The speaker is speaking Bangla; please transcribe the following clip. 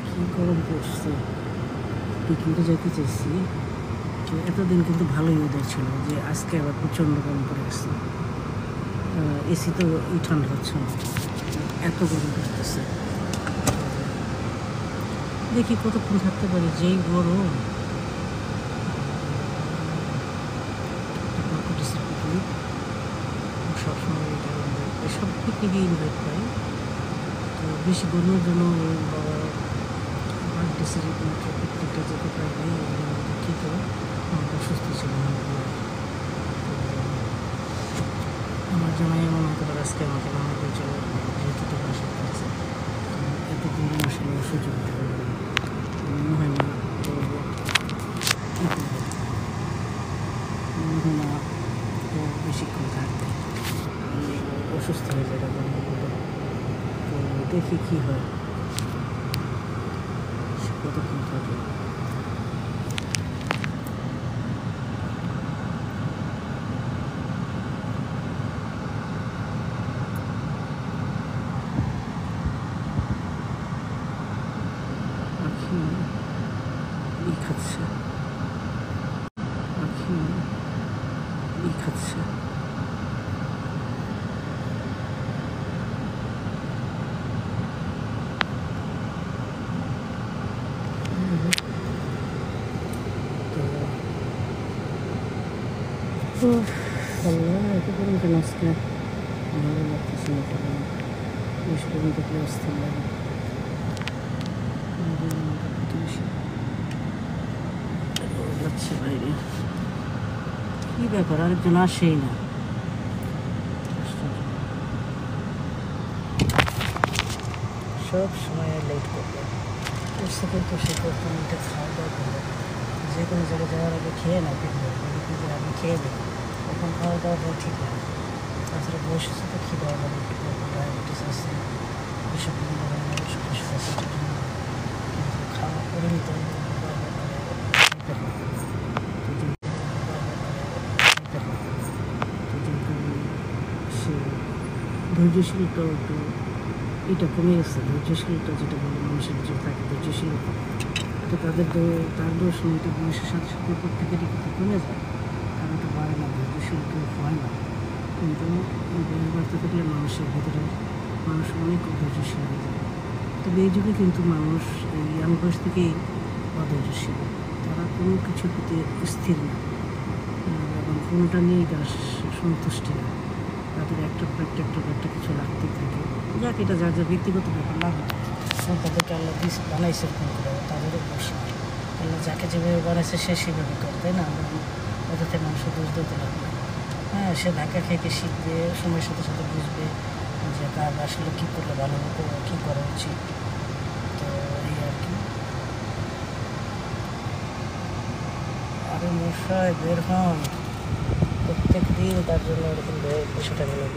কি গরম পড়ছে। পিকনিকে যেতে চাইছি, তো এতদিন কিন্তু ভালোই ওয়েদার ছিল, যে আজকে আবার প্রচণ্ড গরম পড়ে গেছে। এসি তো ঠান্ডা হচ্ছে না, এত গরম পড়তেছে। দেখি কতক্ষণ থাকতে পারি, যেই গরম। পিকনিক সবসময় সব পিকনিকে ইনভাইট পাই, তো বেশি গরমের জন্য ডিসির পিকনিকটা যেতে পারিনি। দুঃখিত, আমার অসুস্থ ছিল। আমার জামাই মনে হতে পারে আজকে আমাকে আমাদের চলে যেহেতু তো বাসা করছে, এতদিন আসলে সুযোগ মনে হয় না করবো, মনে হয় না তো বেশিক্ষণ থাকবে, অসুস্থ হয়ে যায় গরমগুলো। তো দেখি কী হয়, কতক্ষণ থাকে। পাখি খাচ্ছে, পাখি খাচ্ছে। এত গরম কেন আজকে, ভালো লাগতেছে না, বেশ গরম দেখলে অস্থির লাগে। যাচ্ছে বাইরে, কি ব্যাপার, আরেকজন আসেই না। সব সময় লেট করবে, করছে কিন্তু সে করতে মিনিটে খাওয়া দাওয়া করবে, যে কোনো জায়গায় যাওয়ার আগে খেয়ে না ফিরবে, কিন্তু আমি খেয়ে দেবো, এখন খাওয়া দাওয়াটা ঠিক না। তাছাড়া বয়স আছে তো খিদে হবে, ডায়াবেটিস আছে, এসব বিভিন্ন ধরনের অসুখ আছে, কিন্তু খাওয়া করে নিতে হবে। ধৈর্যশীলটা একটু এটা কমে গেছে, ধৈর্যশীলতা যেটা বলে মানুষের যে থাকে ধৈর্যশীলতা, এটা তার দোষ নেই, এটা বয়সের সাথে সাথে প্রত্যেকেরই কিন্তু কমে যায়, কারণ এটা বাড়ে না, ধৈর্যশীল কেউ হয় না। কিন্তু বয়স বাড়তে থাকলে মানুষের ভিতরে মানুষ অনেক অধৈর্যশীল হয়ে যায়। তবে এই যুগে কিন্তু মানুষ এই ইয়াং বয়স থেকেই অধৈর্যশীল, তারা কোনো কিছুর প্রতি স্থির না, এবং কোনোটা নিয়েই তারা সন্তুষ্টি না, তাদের একটা কিছু লাগতেই থাকে। যাক, এটা যার যার ব্যক্তিগত ব্যাপার, না হয় তাদেরকে আল্লাহ বানাইছে এরকম করে, তাদেরও দোষ নেই। আল্লাহ যাকে যেভাবে বানাইছে সে সেভাবে করে, তাই না? আমরা ওদেরকে মানুষের দোষ দিতে লাগবে। হ্যাঁ, সে ধাক্কা খেয়ে শিখবে, সময়ের সাথে সাথে বুঝবে যে তার আসলে কী করলে ভালো হতো, কী করা উচিত। তো এই আর কি। আরে মশাই বের হন, প্রত্যেক দিন তার জন্য এরকম বিষয়টা মনে